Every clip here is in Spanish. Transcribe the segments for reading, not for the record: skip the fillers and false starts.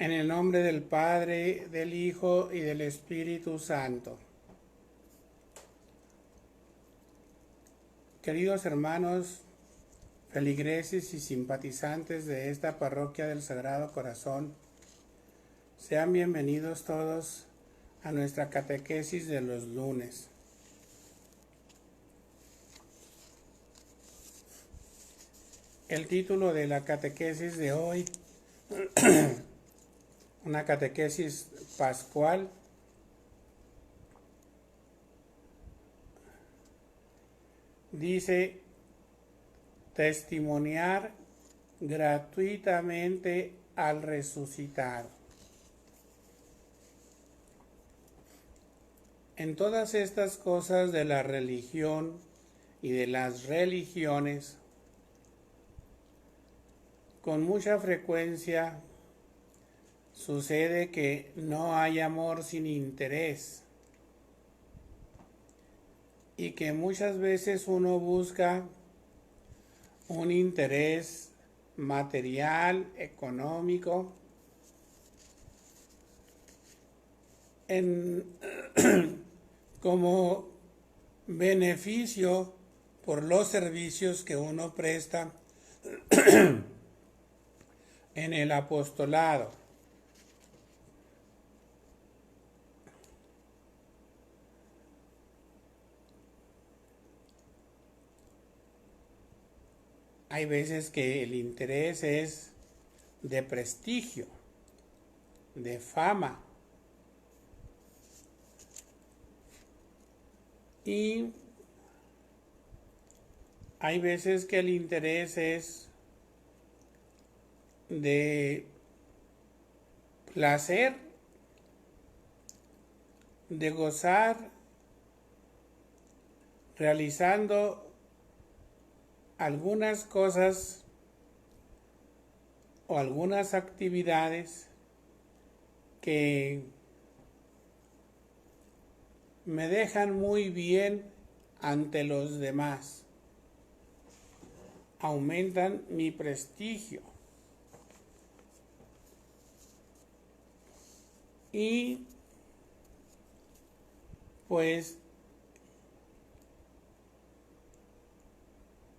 En el nombre del Padre, del Hijo y del Espíritu Santo. Queridos hermanos, feligreses y simpatizantes de esta parroquia del Sagrado Corazón, sean bienvenidos todos a nuestra catequesis de los lunes. El título de la catequesis de hoy, una catequesis pascual, dice: testimoniar gratuitamente al resucitado. En todas estas cosas de la religión y de las religiones, con mucha frecuencia sucede que no hay amor sin interés y que muchas veces uno busca un interés material, económico, como beneficio por los servicios que uno presta en el apostolado. Hay veces que el interés es de prestigio, de fama. Y hay veces que el interés es de placer, de gozar, realizando algunas cosas o algunas actividades que me dejan muy bien ante los demás, aumentan mi prestigio. Y pues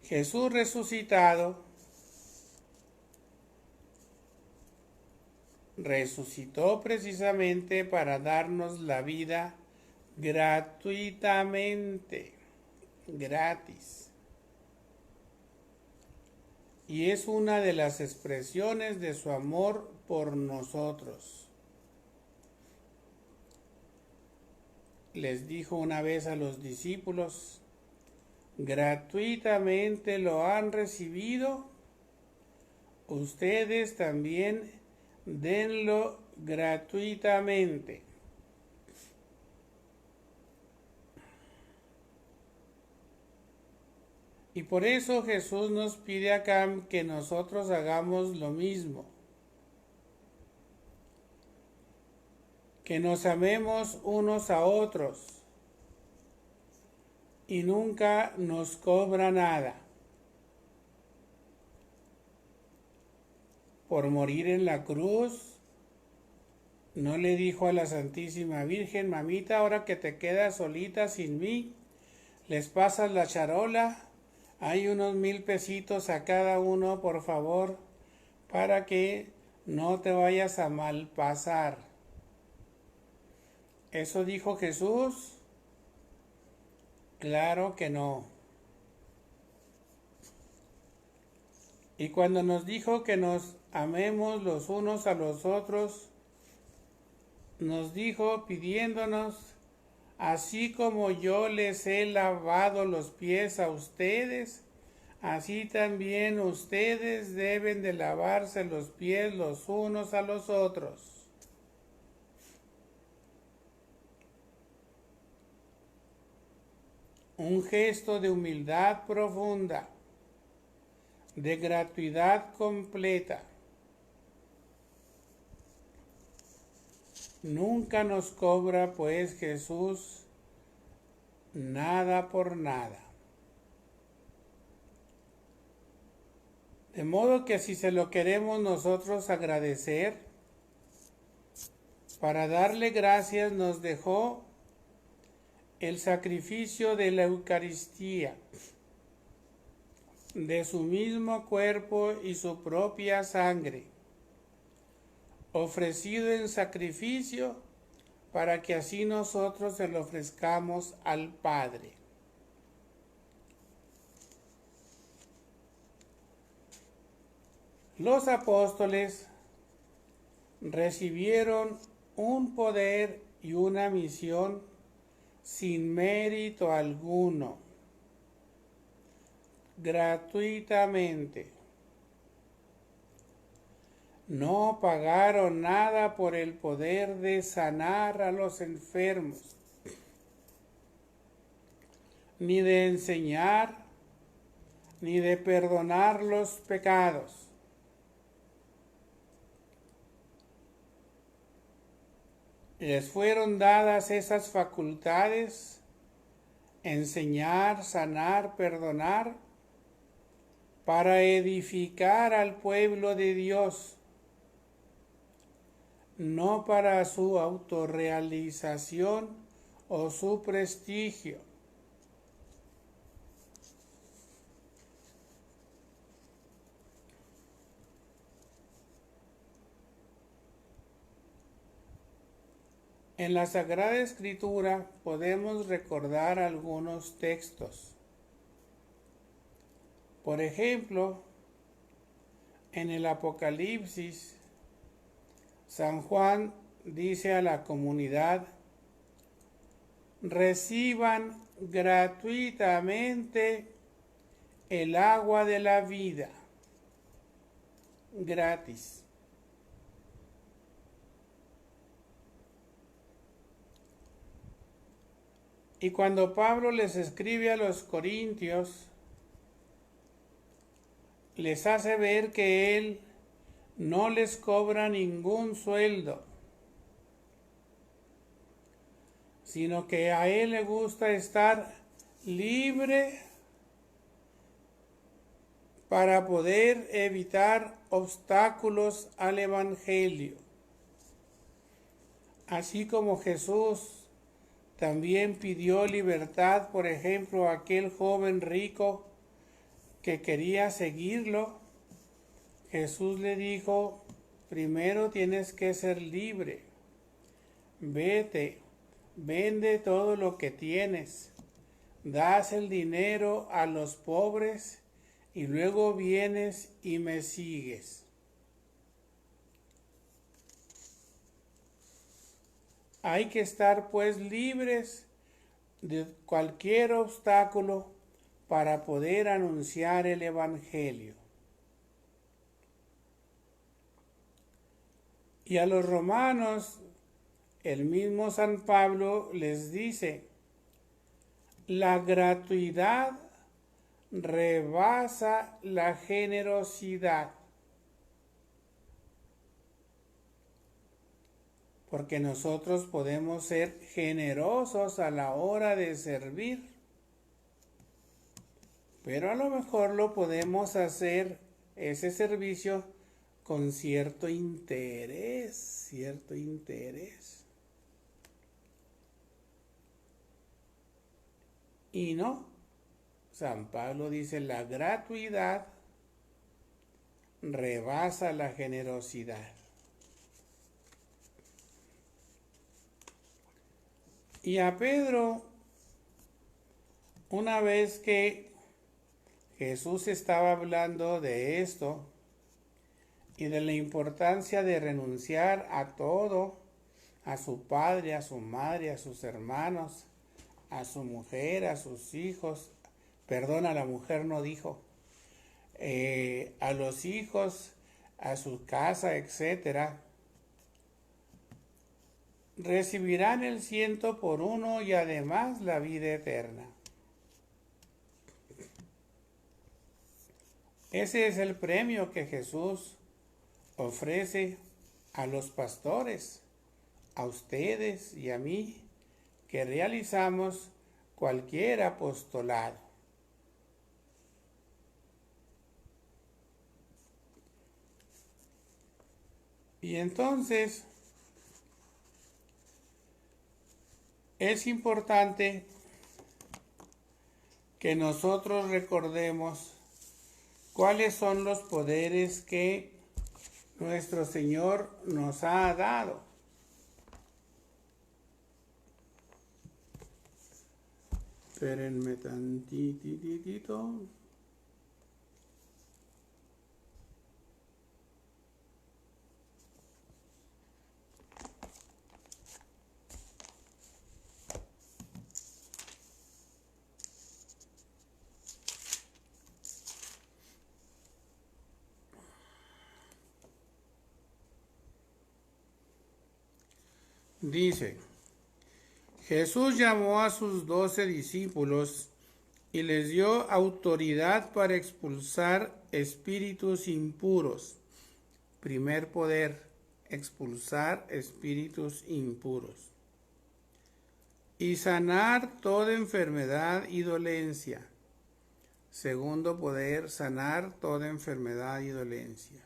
Jesús resucitado resucitó precisamente para darnos la vida gratuitamente, gratis. Y es una de las expresiones de su amor por nosotros. Les dijo una vez a los discípulos: gratuitamente lo han recibido, ustedes también denlo gratuitamente. Y por eso Jesús nos pide acá que nosotros hagamos lo mismo, que nos amemos unos a otros y nunca nos cobra nada por morir en la cruz. No le dijo a la Santísima Virgen: mamita, ahora que te quedas solita sin mí, les pasas la charola, hay unos 1000 pesitos a cada uno, por favor, para que no te vayas a malpasar. ¿Eso dijo Jesús? Claro que no. Y cuando nos dijo que nos amemos los unos a los otros, nos dijo pidiéndonos: así como yo les he lavado los pies a ustedes, así también ustedes deben de lavarse los pies los unos a los otros. Un gesto de humildad profunda, de gratuidad completa. Nunca nos cobra pues Jesús nada por nada. De modo que si se lo queremos nosotros agradecer, para darle gracias nos dejó el sacrificio de la Eucaristía, de su mismo cuerpo y su propia sangre, ofrecido en sacrificio para que así nosotros se lo ofrezcamos al Padre. Los apóstoles recibieron un poder y una misión sin mérito alguno, gratuitamente. No pagaron nada por el poder de sanar a los enfermos, ni de enseñar, ni de perdonar los pecados. Les fueron dadas esas facultades, enseñar, sanar, perdonar, para edificar al pueblo de Dios, no para su autorrealización o su prestigio. En la Sagrada Escritura podemos recordar algunos textos. Por ejemplo, en el Apocalipsis, San Juan dice a la comunidad: reciban gratuitamente el agua de la vida, gratis. Y cuando Pablo les escribe a los corintios, les hace ver que él no les cobra ningún sueldo, sino que a él le gusta estar libre para poder evitar obstáculos al Evangelio. Así como Jesús también pidió libertad, por ejemplo, a aquel joven rico que quería seguirlo, Jesús le dijo: primero tienes que ser libre. Vete, vende todo lo que tienes, das el dinero a los pobres y luego vienes y me sigues. Hay que estar pues libres de cualquier obstáculo para poder anunciar el Evangelio. Y a los romanos, el mismo San Pablo les dice: la gratuidad rebasa la generosidad. Porque nosotros podemos ser generosos a la hora de servir, pero a lo mejor lo podemos hacer ese servicio con cierto interés. Y no, San Pablo dice: la gratuidad rebasa la generosidad. Y a Pedro, una vez que Jesús estaba hablando de esto y de la importancia de renunciar a todo, a su padre, a su madre, a sus hermanos, a su mujer, a sus hijos, perdón, a la mujer no dijo, a los hijos, a su casa, etcétera, recibirán el 100 por 1 y además la vida eterna. Ese es el premio que Jesús ofrece a los pastores, a ustedes y a mí, que realizamos cualquier apostolado. Y entonces, es importante que nosotros recordemos cuáles son los poderes que nuestro Señor nos ha dado. Espérenme tantitito. Dice, Jesús llamó a sus 12 discípulos y les dio autoridad para expulsar espíritus impuros. Primer poder, expulsar espíritus impuros. Y sanar toda enfermedad y dolencia. Segundo poder, sanar toda enfermedad y dolencia.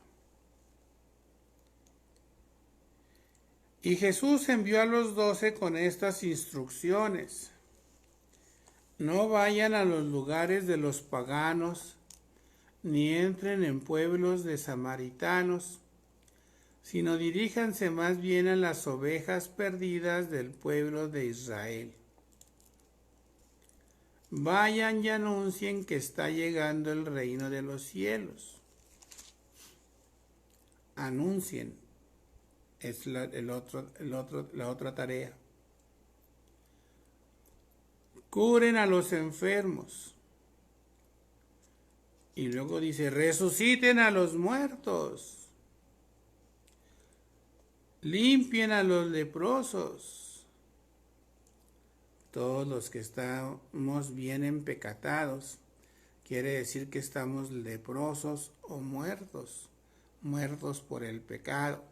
Y Jesús envió a los 12 con estas instrucciones. No vayan a los lugares de los paganos, ni entren en pueblos de samaritanos, sino diríjanse más bien a las ovejas perdidas del pueblo de Israel. Vayan y anuncien que está llegando el reino de los cielos. Anuncien. Es la otra tarea. Curen a los enfermos. Y luego dice, resuciten a los muertos. Limpien a los leprosos. Todos los que estamos bien empecatados, quiere decir que estamos leprosos o muertos por el pecado.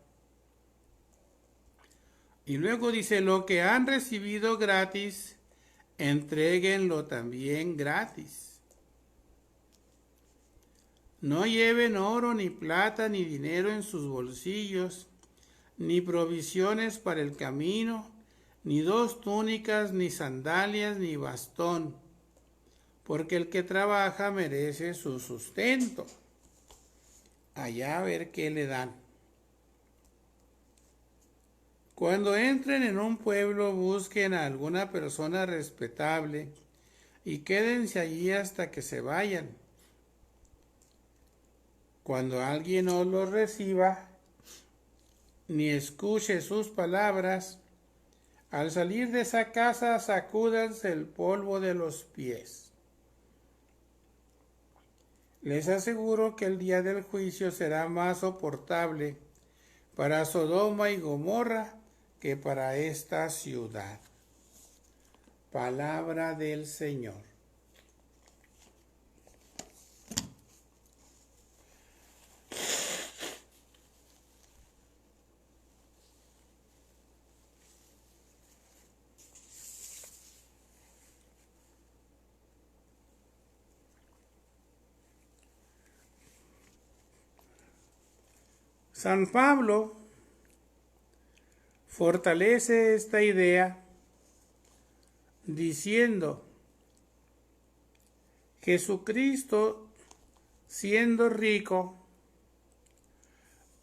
Y luego dice, lo que han recibido gratis, entréguenlo también gratis. No lleven oro, ni plata, ni dinero en sus bolsillos, ni provisiones para el camino, ni 2 túnicas, ni sandalias, ni bastón, porque el que trabaja merece su sustento. Allá a ver qué le dan. Cuando entren en un pueblo, busquen a alguna persona respetable y quédense allí hasta que se vayan. Cuando alguien no los reciba, ni escuche sus palabras, al salir de esa casa, sacúdanse el polvo de los pies. Les aseguro que el día del juicio será más soportable para Sodoma y Gomorra que para esta ciudad. Palabra del Señor. San Pablo fortalece esta idea diciendo, Jesucristo, siendo rico,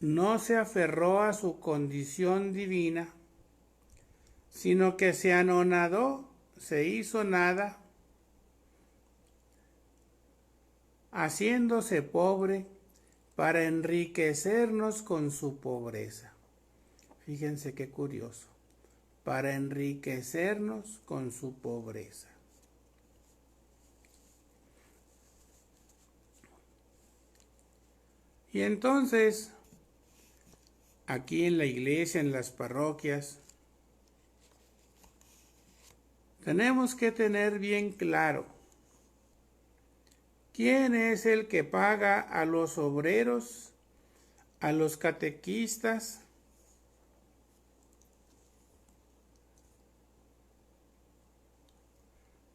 no se aferró a su condición divina, sino que se anonadó, se hizo nada, haciéndose pobre para enriquecernos con su pobreza. Fíjense qué curioso, para enriquecernos con su pobreza. Y entonces, aquí en la iglesia, en las parroquias, tenemos que tener bien claro quién es el que paga a los obreros, a los catequistas,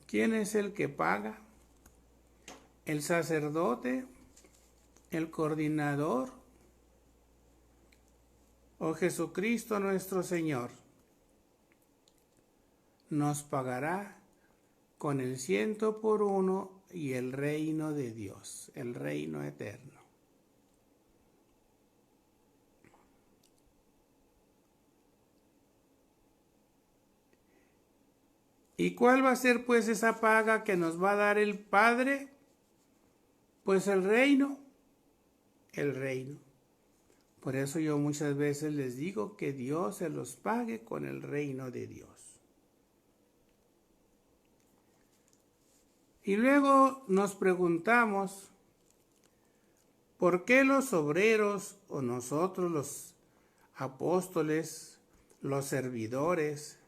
quién es el que paga, el sacerdote, el coordinador o Jesucristo nuestro Señor. nos pagará con el 100 por 1 y el reino de Dios, el reino eterno. ¿Y cuál va a ser pues esa paga que nos va a dar el Padre? Pues el reino, el reino. Por eso yo muchas veces les digo que Dios se los pague con el reino de Dios. Y luego nos preguntamos, ¿por qué los obreros o nosotros los apóstoles, los servidores,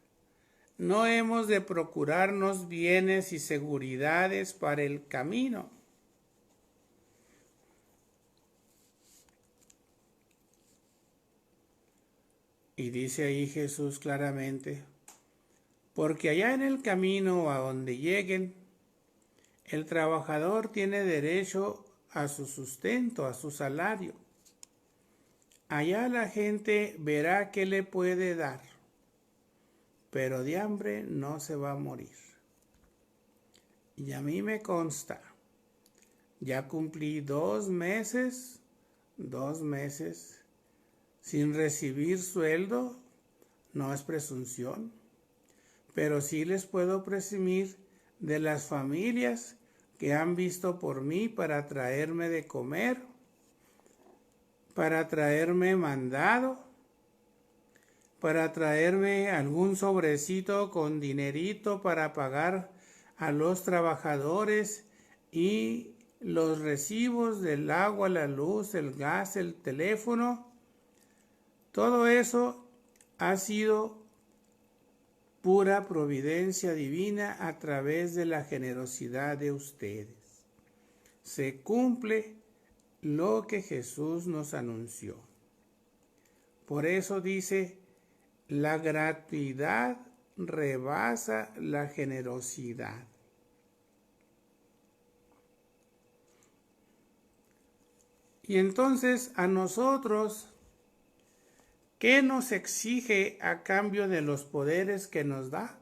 no hemos de procurarnos bienes y seguridades para el camino? Y dice ahí Jesús claramente, porque allá en el camino a donde lleguen, el trabajador tiene derecho a su sustento, a su salario. Allá la gente verá qué le puede dar, pero de hambre no se va a morir. Y a mí me consta, ya cumplí 2 meses, sin recibir sueldo, no es presunción, pero sí les puedo presumir de las familias que han visto por mí para traerme de comer, para traerme mandado, para traerme algún sobrecito con dinerito para pagar a los trabajadores y los recibos del agua, la luz, el gas, el teléfono. Todo eso ha sido pura providencia divina a través de la generosidad de ustedes. Se cumple lo que Jesús nos anunció. Por eso dice, la gratuidad rebasa la generosidad. Y entonces a nosotros, ¿qué nos exige a cambio de los poderes que nos da?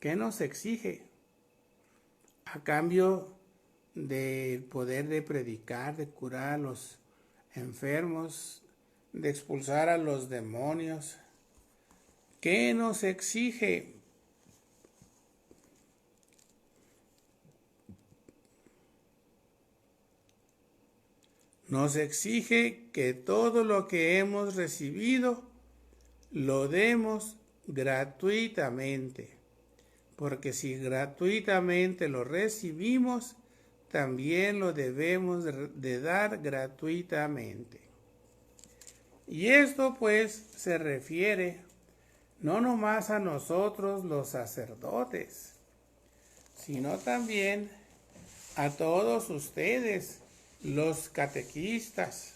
¿Qué nos exige? A cambio del poder de predicar, de curar a los enfermos, de expulsar a los demonios. ¿Qué nos exige? Nos exige que todo lo que hemos recibido lo demos gratuitamente, porque si gratuitamente lo recibimos, también lo debemos de dar gratuitamente. Y esto pues se refiere no nomás a nosotros los sacerdotes, sino también a todos ustedes, los catequistas,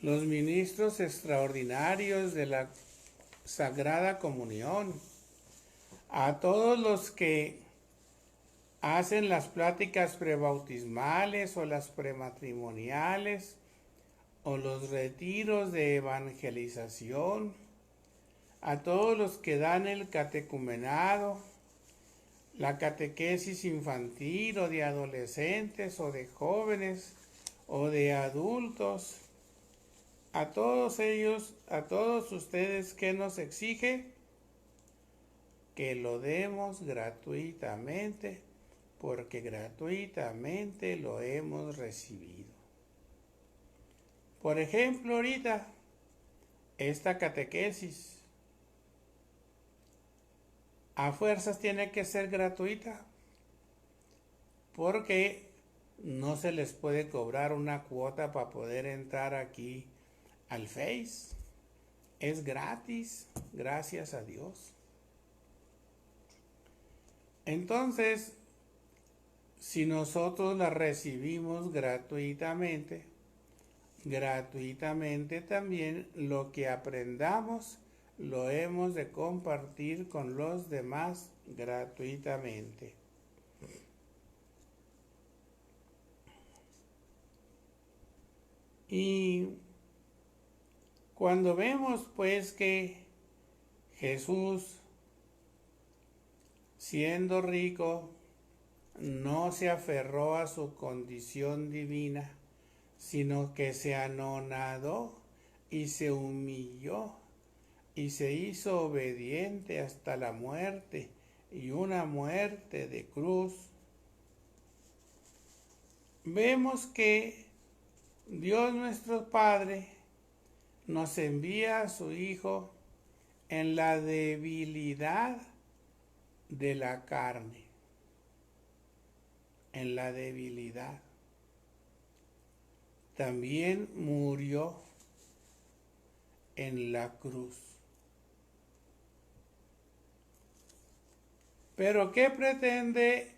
los ministros extraordinarios de la Sagrada Comunión, a todos los que hacen las pláticas prebautismales o las prematrimoniales o los retiros de evangelización, a todos los que dan el catecumenado, la catequesis infantil o de adolescentes o de jóvenes o de adultos, a todos ellos, a todos ustedes, ¿qué nos exige? Que lo demos gratuitamente, porque gratuitamente lo hemos recibido. Por ejemplo, ahorita, esta catequesis, a fuerzas tiene que ser gratuita, porque no se les puede cobrar una cuota para poder entrar aquí al Face. Es gratis, gracias a Dios. Entonces, si nosotros la recibimos gratuitamente también lo que aprendamos lo hemos de compartir con los demás gratuitamente. Y cuando vemos pues que Jesús siendo rico, no se aferró a su condición divina, sino que se anonadó y se humilló y se hizo obediente hasta la muerte, y una muerte de cruz. Vemos que Dios nuestro Padre nos envía a su Hijo en la debilidad de la carne, en la debilidad. También murió en la cruz. Pero ¿qué pretende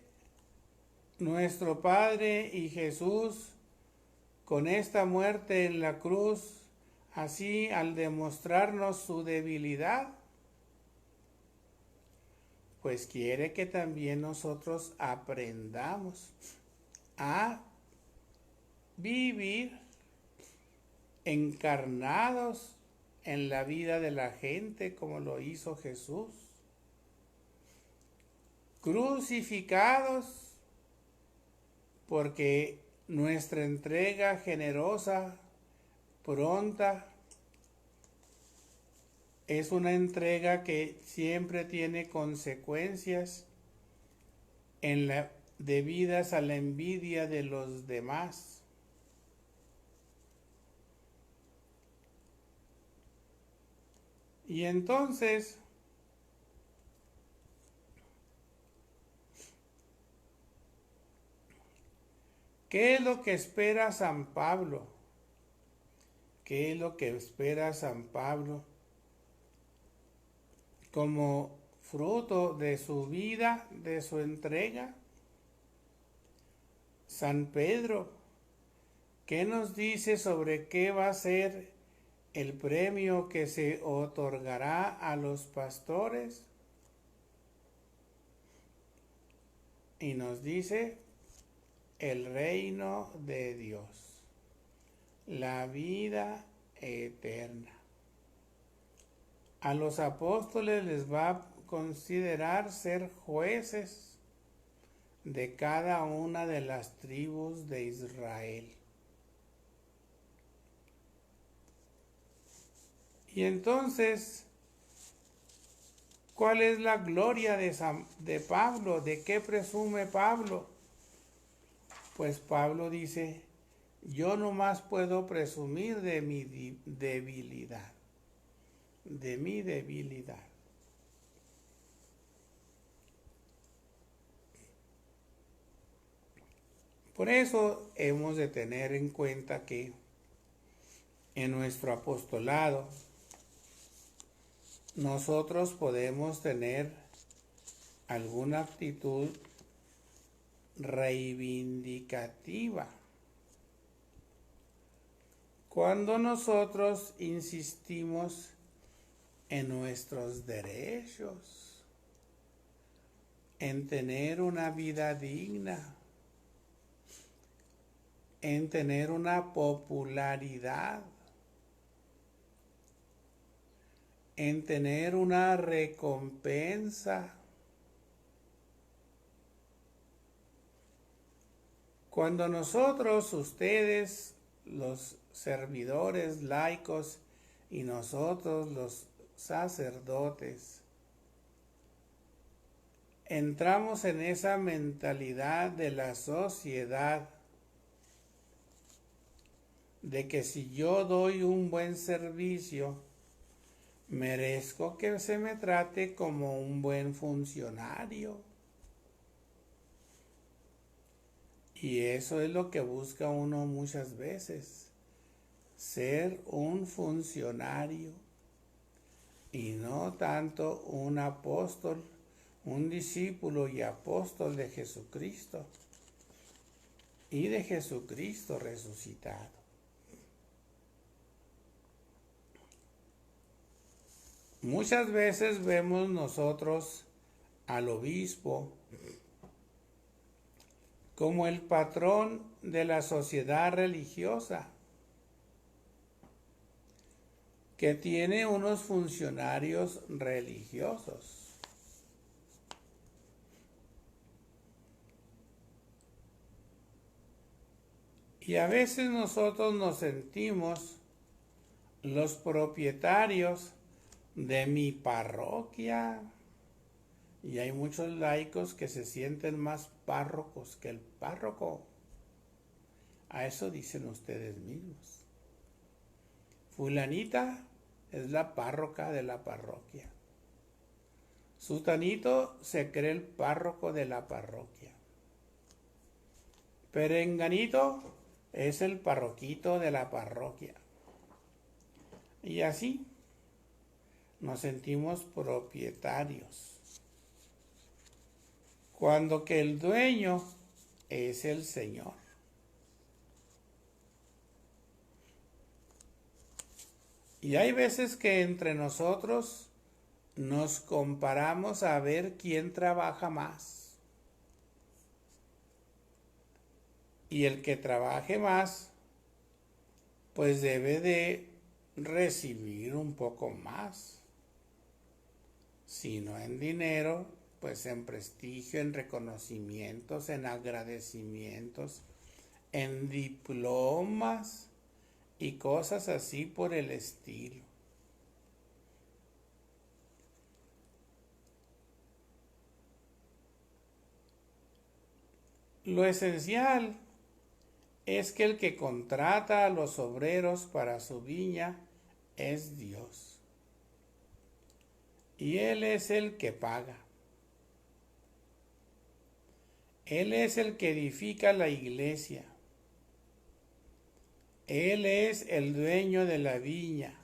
nuestro Padre y Jesús con esta muerte en la cruz, así al demostrarnos su debilidad? Pues quiere que también nosotros aprendamos a vivir encarnados en la vida de la gente como lo hizo Jesús, crucificados, porque nuestra entrega generosa, pronta, es una entrega que siempre tiene consecuencias debidas a la envidia de los demás. Y entonces, ¿qué es lo que espera San Pablo? ¿Qué es lo que espera San Pablo como fruto de su vida, de su entrega? San Pedro, ¿qué nos dice sobre qué va a ser el premio que se otorgará a los pastores? Y nos dice el reino de Dios, la vida eterna. A los apóstoles les va a considerar ser jueces de cada una de las tribus de Israel. Y entonces, ¿cuál es la gloria de Pablo? ¿De qué presume Pablo? Pues Pablo dice, yo nomás puedo presumir de mi debilidad, de mi debilidad. Por eso hemos de tener en cuenta que en nuestro apostolado nosotros podemos tener alguna actitud reivindicativa. Cuando nosotros insistimos en nuestros derechos, en tener una vida digna, en tener una popularidad, en tener una recompensa. Cuando nosotros, ustedes, los servidores laicos y nosotros, los sacerdotes, entramos en esa mentalidad de la sociedad de que si yo doy un buen servicio, merezco que se me trate como un buen funcionario. Y eso es lo que busca uno muchas veces, ser un funcionario y no tanto un apóstol, un discípulo y apóstol de Jesucristo y de Jesucristo resucitado. Muchas veces vemos nosotros al obispo como el patrón de la sociedad religiosa, que tiene unos funcionarios religiosos. Y a veces nosotros nos sentimos los propietarios de mi parroquia. Y hay muchos laicos que se sienten más párrocos que el párroco. A eso dicen ustedes mismos. Fulanita es la párroca de la parroquia. Sutanito se cree el párroco de la parroquia. Perenganito es el parroquito de la parroquia. Y así nos sentimos propietarios. Cuando que el dueño es el Señor. Y hay veces que entre nosotros nos comparamos a ver quién trabaja más. Y el que trabaje más, pues debe de recibir un poco más. Si no en dinero, pues en prestigio, en reconocimientos, en agradecimientos, en diplomas y cosas así por el estilo. Lo esencial es que el que contrata a los obreros para su viña es Dios. Y Él es el que paga. Él es el que edifica la iglesia. Él es el dueño de la viña.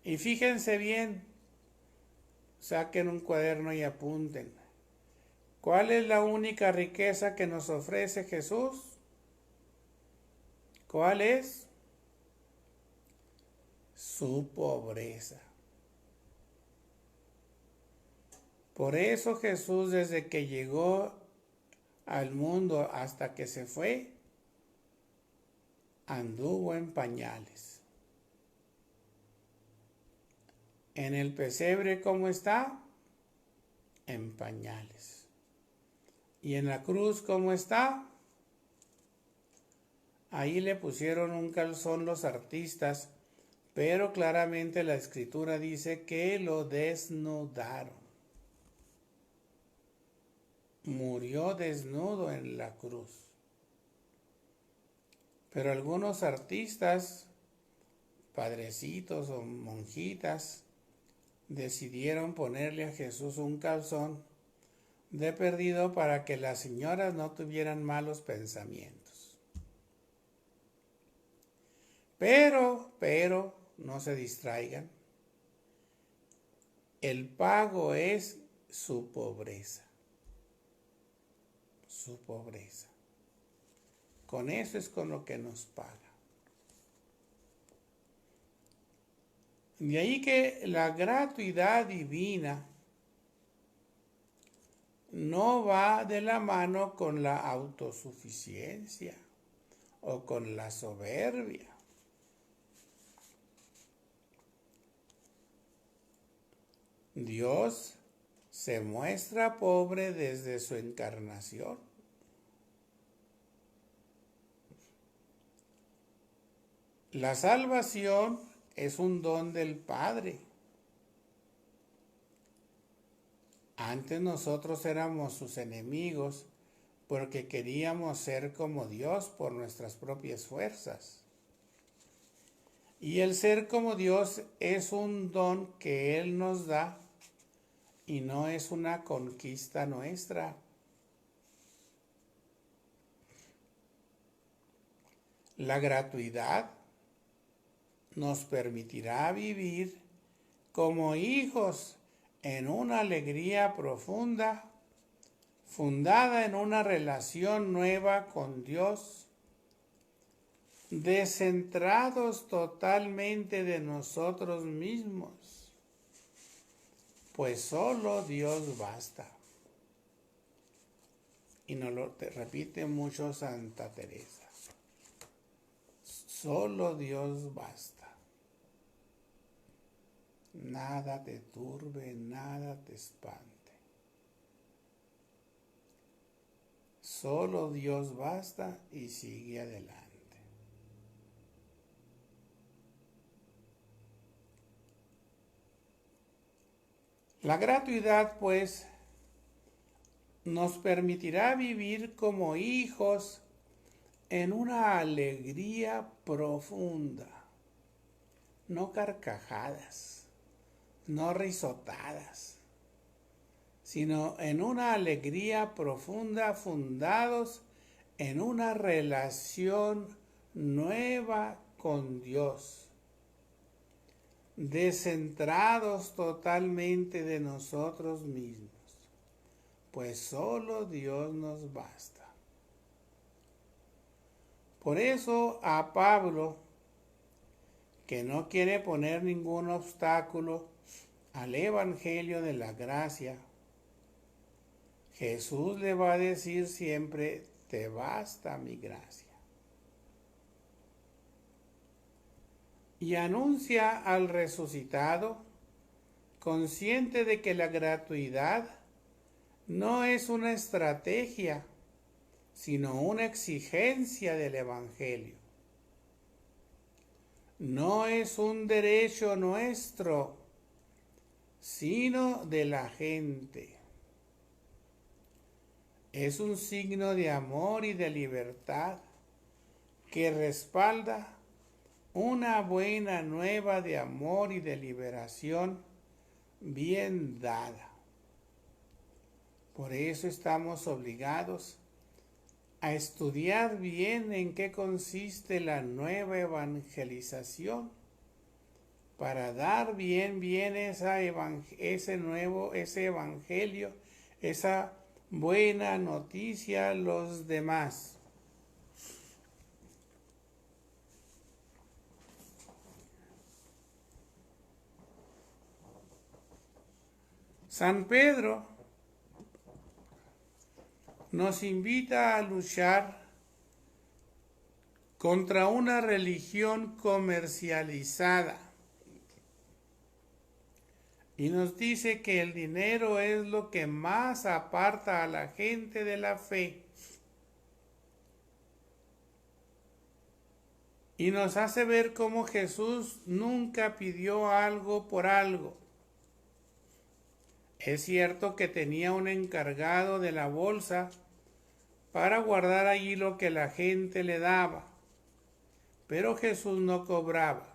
Y fíjense bien, saquen un cuaderno y apunten. ¿Cuál es la única riqueza que nos ofrece Jesús? ¿Cuál es? Su pobreza. Por eso Jesús, desde que llegó al mundo hasta que se fue, anduvo en pañales. En el pesebre, ¿cómo está? En pañales. ¿Y en la cruz, cómo está? Ahí le pusieron un calzón los artistas, pero claramente la escritura dice que lo desnudaron. Murió desnudo en la cruz. Pero algunos artistas, padrecitos o monjitas, decidieron ponerle a Jesús un calzón de perdido para que las señoras no tuvieran malos pensamientos. Pero, no se distraigan. El pago es su pobreza. Su pobreza. Con eso es con lo que nos paga. De ahí que la gratuidad divina no va de la mano con la autosuficiencia o con la soberbia. Dios se muestra pobre desde su encarnación. La salvación es un don del Padre. Antes nosotros éramos sus enemigos porque queríamos ser como Dios por nuestras propias fuerzas. Y el ser como Dios es un don que Él nos da y no es una conquista nuestra. La gratuidad nos permitirá vivir como hijos en una alegría profunda, fundada en una relación nueva con Dios, descentrados totalmente de nosotros mismos, pues solo Dios basta. Y nos lo repite mucho Santa Teresa. Solo Dios basta. Nada te turbe, nada te espante. Solo Dios basta y sigue adelante. La gratuidad, pues, nos permitirá vivir como hijos en una alegría profunda, no carcajadas, no risotadas, sino en una alegría profunda fundados en una relación nueva con Dios, descentrados totalmente de nosotros mismos, pues solo Dios nos basta. Por eso a Pablo, que no quiere poner ningún obstáculo al Evangelio de la gracia, Jesús le va a decir siempre, te basta mi gracia. Y anuncia al resucitado, consciente de que la gratuidad no es una estrategia, sino una exigencia del Evangelio. No es un derecho nuestro, sino de la gente. Es un signo de amor y de libertad que respalda una buena nueva de amor y de liberación bien dada. Por eso estamos obligados a estudiar bien en qué consiste la nueva evangelización, para dar bien ese evangelio, esa buena noticia a los demás. San Pedro nos invita a luchar contra una religión comercializada y nos dice que el dinero es lo que más aparta a la gente de la fe y nos hace ver cómo Jesús nunca pidió algo por algo. Es cierto que tenía un encargado de la bolsa para guardar allí lo que la gente le daba, pero Jesús no cobraba.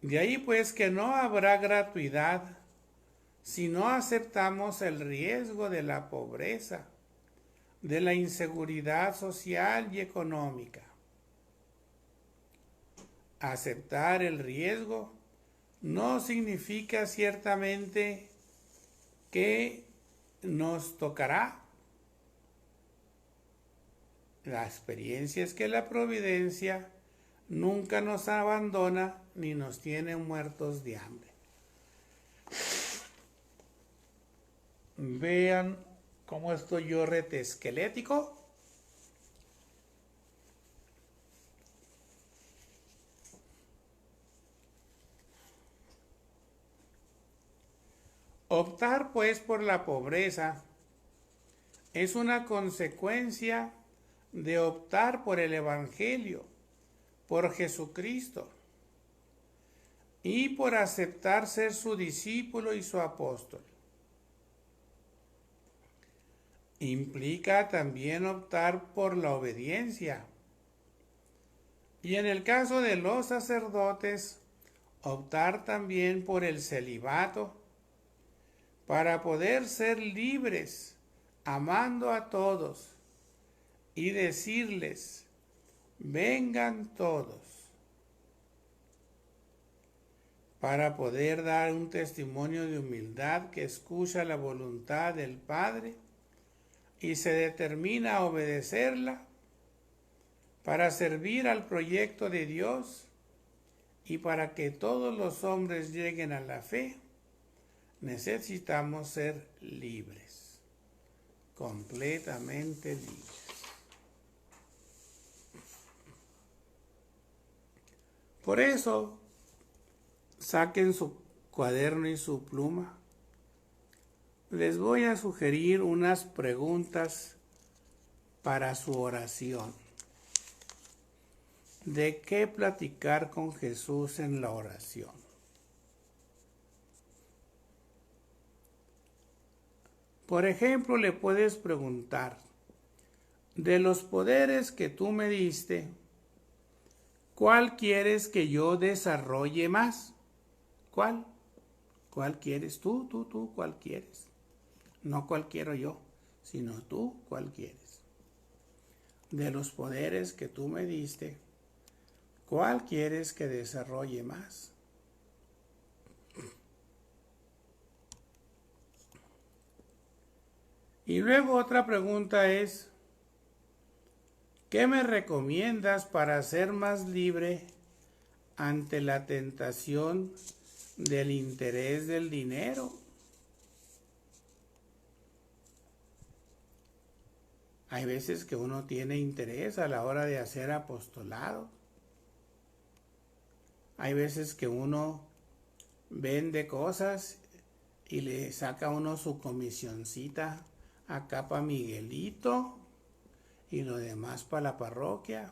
De ahí pues que no habrá gratuidad si no aceptamos el riesgo de la pobreza, de la inseguridad social y económica. Aceptar el riesgo no significa ciertamente que nos tocará. La experiencia es que la providencia nunca nos abandona ni nos tiene muertos de hambre. Vean cómo estoy yo esquelético. Optar pues por la pobreza es una consecuencia de optar por el Evangelio, por Jesucristo, y por aceptar ser su discípulo y su apóstol. Implica también optar por la obediencia. Y en el caso de los sacerdotes, optar también por el celibato, para poder ser libres, amando a todos, y decirles, vengan todos, para poder dar un testimonio de humildad que escucha la voluntad del Padre y se determina a obedecerla para servir al proyecto de Dios y para que todos los hombres lleguen a la fe. Necesitamos ser libres, completamente libres. Por eso, saquen su cuaderno y su pluma les voy a sugerir unas preguntas para su oración. ¿De qué platicar con Jesús en la oración? Por ejemplo, le puedes preguntar, de los poderes que tú me diste, ¿cuál quieres que yo desarrolle más? ¿Cuál? ¿Cuál quieres tú? ¿Cuál quieres? No cuál quiero yo, sino tú, ¿cuál quieres? De los poderes que tú me diste, ¿cuál quieres que desarrolle más? Y luego otra pregunta es, ¿qué me recomiendas para ser más libre ante la tentación del interés del dinero? Hay veces que uno tiene interés a la hora de hacer apostolado. Hay veces que uno vende cosas y le saca uno su comisioncita acá para Miguelito y lo demás para la parroquia.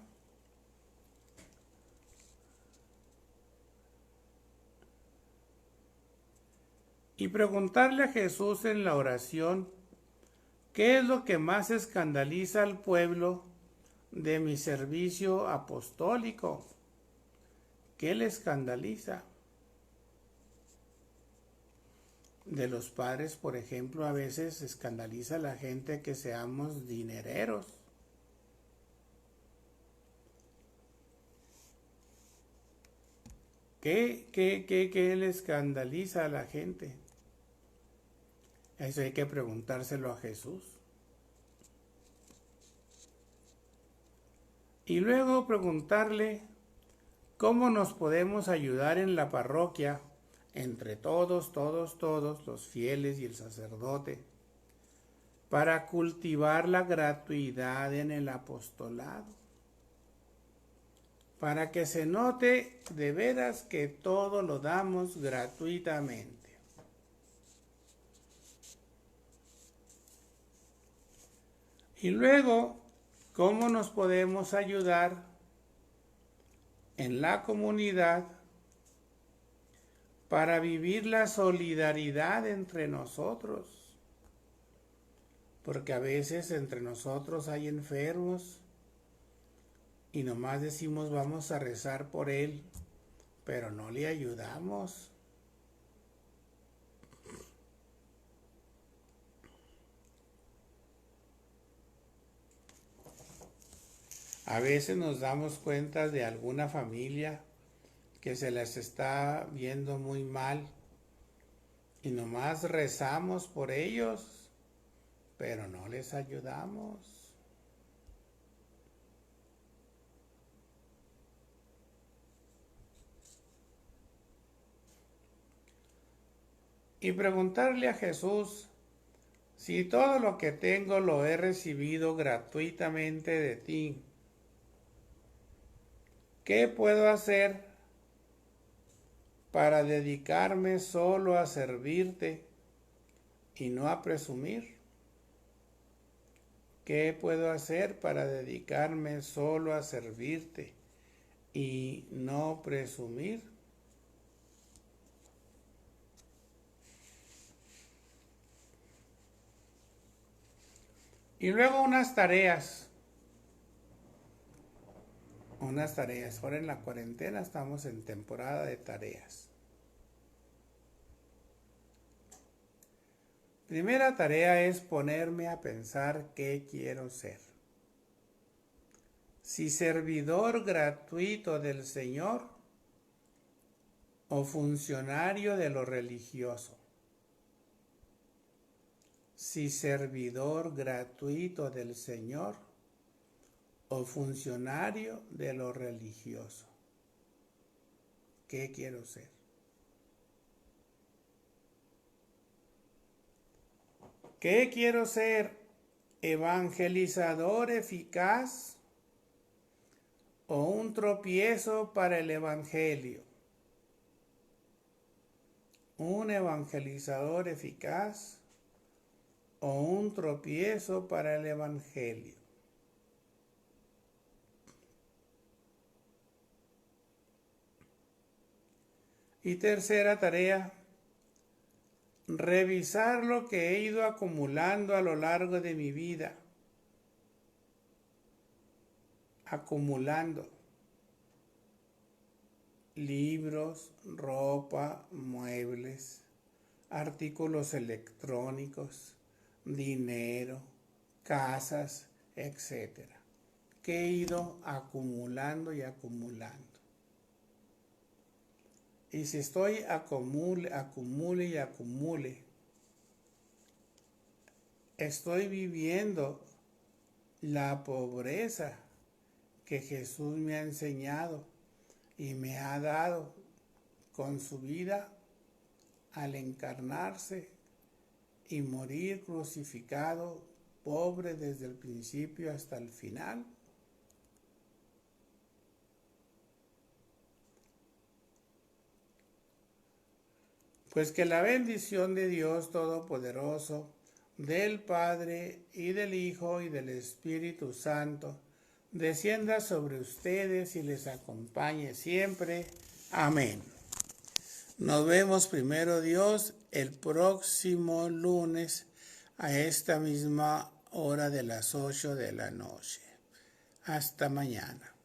Y preguntarle a Jesús en la oración, ¿qué es lo que más escandaliza al pueblo de mi servicio apostólico? ¿Qué le escandaliza? De los padres, por ejemplo, a veces escandaliza a la gente que seamos dinereros. ¿Qué le escandaliza a la gente? Eso hay que preguntárselo a Jesús. Y luego preguntarle cómo nos podemos ayudar en la parroquia, entre todos, los fieles y el sacerdote, para cultivar la gratuidad en el apostolado, para que se note de veras que todo lo damos gratuitamente. Y luego, ¿cómo nos podemos ayudar en la comunidad para vivir la solidaridad entre nosotros? Porque a veces entre nosotros hay enfermos y nomás decimos vamos a rezar por él, pero no le ayudamos. A veces nos damos cuenta de alguna familia que se les está viendo muy mal y nomás rezamos por ellos, pero no les ayudamos. Y preguntarle a Jesús, si todo lo que tengo lo he recibido gratuitamente de ti, ¿qué puedo hacer para dedicarme solo a servirte y no a presumir? ¿Qué puedo hacer para dedicarme solo a servirte y no presumir? Y luego unas tareas. Ahora en la cuarentena estamos en temporada de tareas. Primera tarea es ponerme a pensar qué quiero ser. Si servidor gratuito del Señor o funcionario de lo religioso. Si servidor gratuito del Señor o funcionario de lo religioso. ¿Qué quiero ser? ¿Qué quiero ser? ¿Evangelizador eficaz o un tropiezo para el evangelio? ¿Un evangelizador eficaz o un tropiezo para el Evangelio. Y tercera tarea, revisar lo que he ido acumulando a lo largo de mi vida. Acumulando libros, ropa, muebles, artículos electrónicos, dinero, casas, etc. Que he ido acumulando y acumulando. Y si estoy acumule y acumule, estoy viviendo la pobreza que Jesús me ha enseñado y me ha dado con su vida al encarnarse y morir crucificado, pobre desde el principio hasta el final. Pues que la bendición de Dios Todopoderoso, del Padre y del Hijo y del Espíritu Santo, descienda sobre ustedes y les acompañe siempre. Amén. Nos vemos primero Dios el próximo lunes a esta misma hora de las 8 de la noche. Hasta mañana.